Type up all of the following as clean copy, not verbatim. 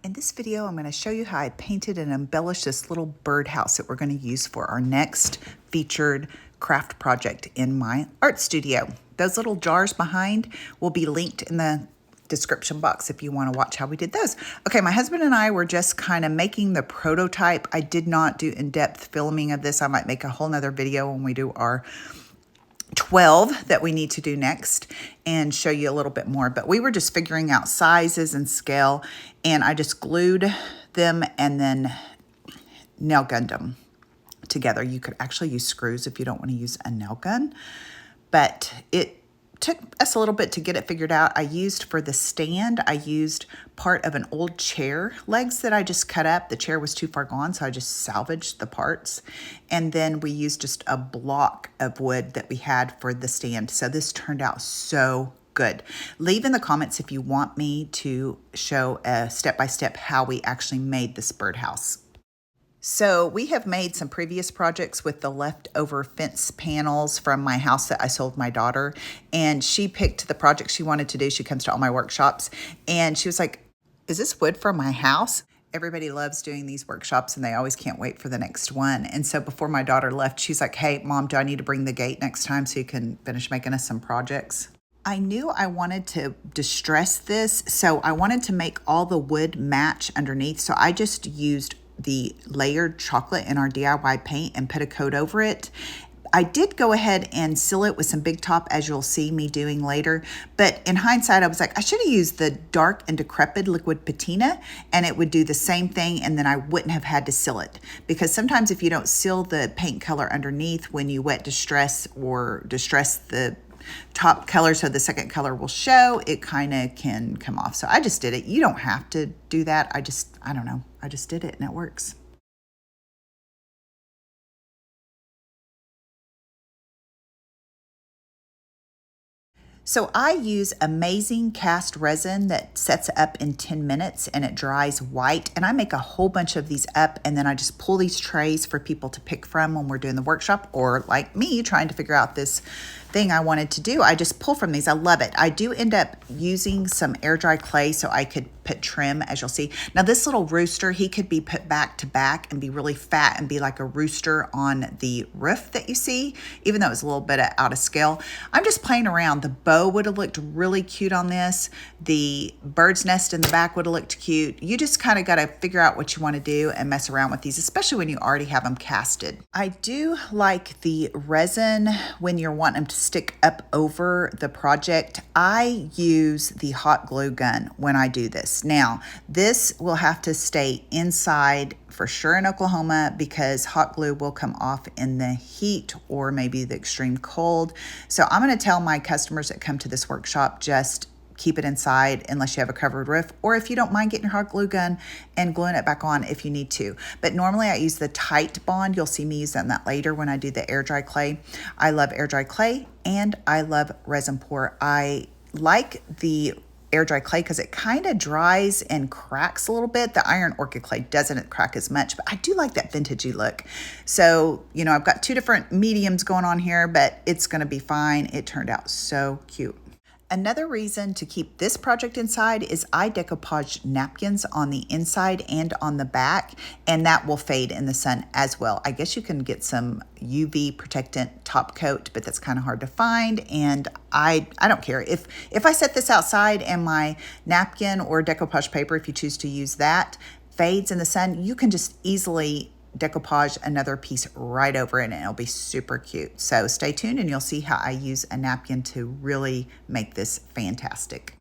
In this video, I'm going to show you how I painted and embellished this little birdhouse that we're going to use for our next featured craft project in my art studio. Those little jars behind will be linked in the description box if you want to watch how we did those. Okay, my husband and I were just kind of making the prototype. I did not do in-depth filming of this. I might make a whole nother video when we do our 12 that we need to do next and show you a little bit more, but we were just figuring out sizes and scale, and I just glued them and then nail gunned them together. You could actually use screws if you don't want to use a nail gun, but it took us a little bit to get it figured out. I used for the stand, I used part of an old chair legs that I just cut up. The chair was too far gone, so I just salvaged the parts. And then we used just a block of wood that we had for the stand. So this turned out so good. Leave in the comments if you want me to show a step-by-step how we actually made this birdhouse. So we have made some previous projects with the leftover fence panels from my house that I sold my daughter, and she picked the project she wanted to do. She comes to all my workshops, and she was like, "Is this wood from my house?" Everybody loves doing these workshops, and they always can't wait for the next one. And so before my daughter left, she's like, "Hey, Mom, do I need to bring the gate next time so you can finish making us some projects?" I knew I wanted to distress this, so I wanted to make all the wood match underneath. So I just used the layered chocolate in our DIY paint and put a coat over it. I did go ahead and seal it with some Big Top, as you'll see me doing later. But in hindsight, I was like, I should have used the dark and decrepit liquid patina, and it would do the same thing, and then I wouldn't have had to seal it. Because sometimes if you don't seal the paint color underneath, when you wet distress or distress the top color so the second color will show, it kind of can come off. So I just did it. You don't have to do that. I don't know. I just did it and it works. So I use amazing cast resin that sets up in 10 minutes and it dries white. And I make a whole bunch of these up, and then I just pull these trays for people to pick from when we're doing the workshop, or like me trying to figure out this thing I wanted to do. I just pull from these. I love it. I do end up using some air dry clay so I could put trim, as you'll see. Now this little rooster, he could be put back to back and be really fat and be like a rooster on the roof that you see, even though it's a little bit out of scale. I'm just playing around. The bow would have looked really cute on this. The bird's nest in the back would have looked cute. You just kind of got to figure out what you want to do and mess around with these, especially when you already have them casted. I do like the resin when you're wanting them to stick up over the project. I use the hot glue gun when I do this. Now, this will have to stay inside for sure in Oklahoma, because hot glue will come off in the heat or maybe the extreme cold. So I'm going to tell my customers that come to this workshop, just keep it inside unless you have a covered roof, or if you don't mind getting your hot glue gun and gluing it back on if you need to. But normally I use the tight bond. You'll see me use that later when I do the air dry clay. I love air dry clay and I love resin pour. I like the air dry clay because it kind of dries and cracks a little bit. The iron orchid clay doesn't crack as much, but I do like that vintagey look. So, you know, I've got two different mediums going on here, but it's going to be fine. It turned out so cute. Another reason to keep this project inside is I decoupage napkins on the inside and on the back, and that will fade in the sun as well. I guess you can get some UV protectant top coat, but that's kind of hard to find, and I don't care. If I set this outside and my napkin or decoupage paper, if you choose to use that, fades in the sun, you can just easily decoupage another piece right over it and it'll be super cute. So stay tuned and you'll see how I use a napkin to really make this fantastic.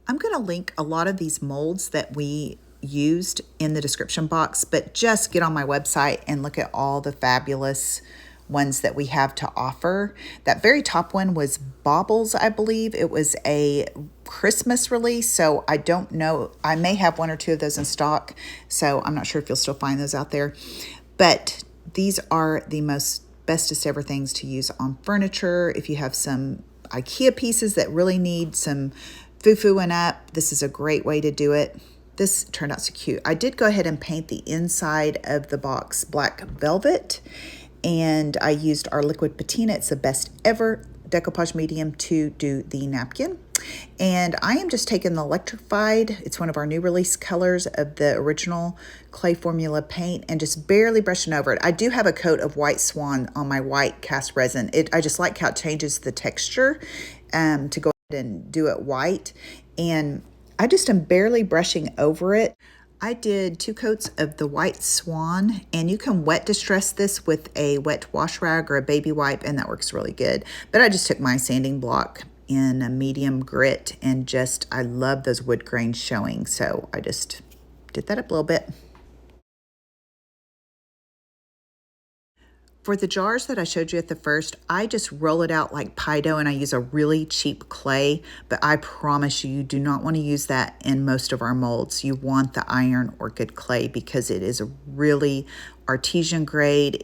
I'm going to link a lot of these molds that we used in the description box, but just get on my website and look at all the fabulous ones that we have to offer. That very top one was Baubles, I believe. It was a Christmas release, so I don't know. I may have one or two of those in stock, so I'm not sure if you'll still find those out there. But these are the bestest ever things to use on furniture. If you have some IKEA pieces that really need some foo-fooing up, this is a great way to do it. This turned out so cute. I did go ahead and paint the inside of the box black velvet, and I used our liquid patina. It's the best ever decoupage medium to do the napkin. And I am just taking the Electrified, it's one of our new release colors of the original clay formula paint, and just barely brushing over it. I do have a coat of white-swan on my white cast resin. I just like how it changes the texture to go ahead and do it white. And I just am barely brushing over it. I did 2 coats of the white-swan, and you can wet distress this with a wet wash rag or a baby wipe, and that works really good. But I just took my sanding block in a medium grit, and I love those wood grains showing, so I just did that up a little bit. For the jars that I showed you at the first, I just roll it out like pie dough, and I use a really cheap clay, but I promise you, you do not want to use that in most of our molds. You want the iron orchid clay because it is a really artesian grade.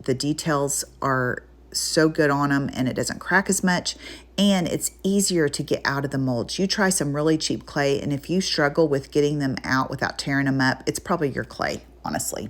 The details are so good on them, and it doesn't crack as much, and it's easier to get out of the molds. You try some really cheap clay, and if you struggle with getting them out without tearing them up, it's probably your clay, honestly.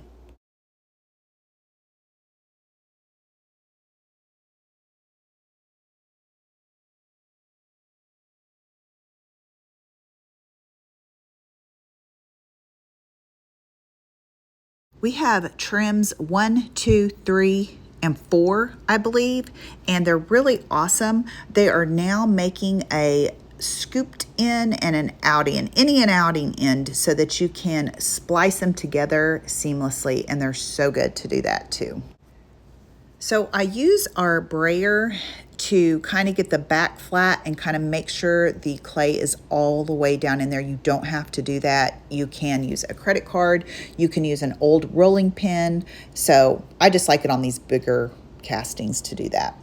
We have trims 1, 2, 3, and 4, I believe, and they're really awesome. They are now making a scooped in and an any and outing end, so that you can splice them together seamlessly, and they're so good to do that too. So I use our brayer to kind of get the back flat and kind of make sure the clay is all the way down in there. You don't have to do that. You can use a credit card. You can use an old rolling pin. So I just like it on these bigger castings to do that.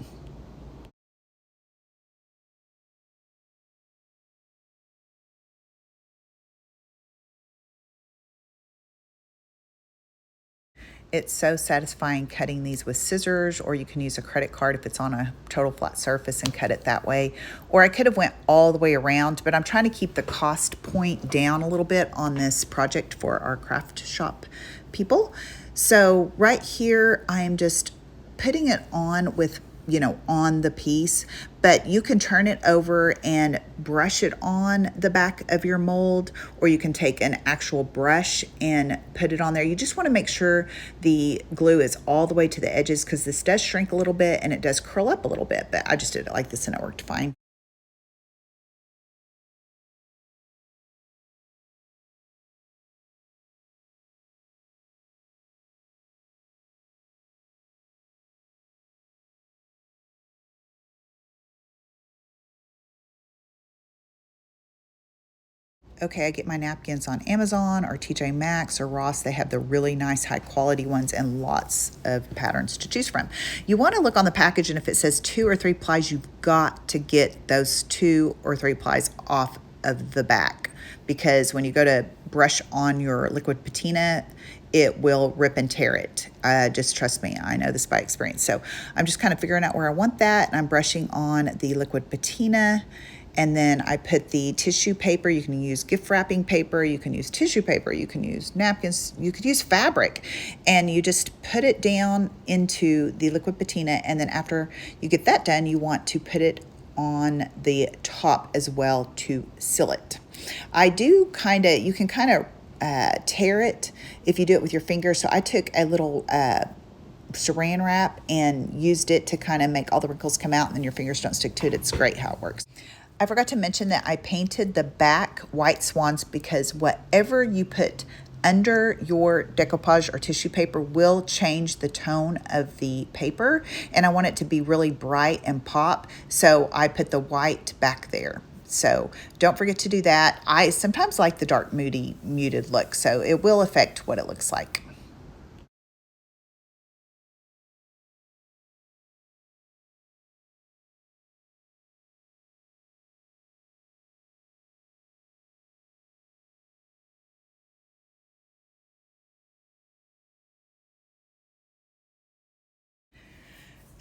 It's so satisfying cutting these with scissors, or you can use a credit card if it's on a total flat surface and cut it that way. Or I could have went all the way around, but I'm trying to keep the cost point down a little bit on this project for our craft shop people. So right here, I am just putting it on with, on the piece, but you can turn it over and brush it on the back of your mold, or you can take an actual brush and put it on there. You just want to make sure the glue is all the way to the edges, because this does shrink a little bit and it does curl up a little bit, but I just did it like this and it worked fine. Okay, I get my napkins on Amazon or TJ Maxx or Ross. They have the really nice high quality ones and lots of patterns to choose from. You want to look on the package, and if it says 2 or 3 plies, you've got to get those 2 or 3 plies off of the back, because when you go to brush on your liquid patina, it will rip and tear it. Just trust me, I know this by experience. So I'm just kind of figuring out where I want that, and I'm brushing on the liquid patina. And then I put the tissue paper. You can use gift wrapping paper, you can use tissue paper, you can use napkins, you could use fabric, and you just put it down into the liquid patina. And then after you get that done, you want to put it on the top as well to seal it. You can kind of tear it if you do it with your finger. So I took a little saran wrap and used it to kind of make all the wrinkles come out, and then your fingers don't stick to it. It's great how it works. I forgot to mention that I painted the back white swans, because whatever you put under your decoupage or tissue paper will change the tone of the paper, and I want it to be really bright and pop, so I put the white back there. So don't forget to do that. I sometimes like the dark muted look, so it will affect what it looks like.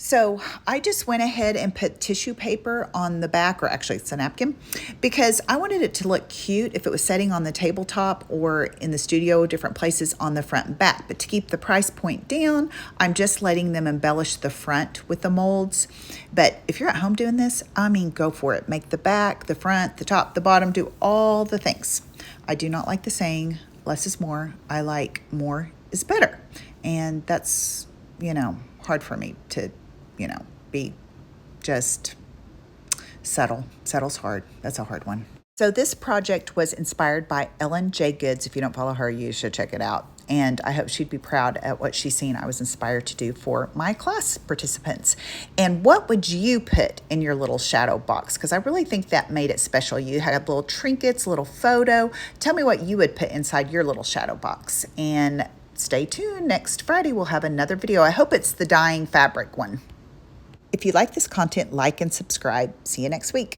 So I just went ahead and put tissue paper on the back, or actually it's a napkin, because I wanted it to look cute if it was sitting on the tabletop or in the studio, different places on the front and back. But to keep the price point down, I'm just letting them embellish the front with the molds. But if you're at home doing this, I mean, go for it. Make the back, the front, the top, the bottom, do all the things. I do not like the saying, less is more. I like more is better. And that's, hard for me to be just settle. Settle's hard. That's a hard one. So this project was inspired by Ellen J. Goods. If you don't follow her, you should check it out. And I hope she'd be proud at what she's seen I was inspired to do for my class participants. And what would you put in your little shadow box? Because I really think that made it special. You had little trinkets, a little photo. Tell me what you would put inside your little shadow box. And stay tuned. Next Friday, we'll have another video. I hope it's the dyeing fabric one. If you like this content, like and subscribe. See you next week.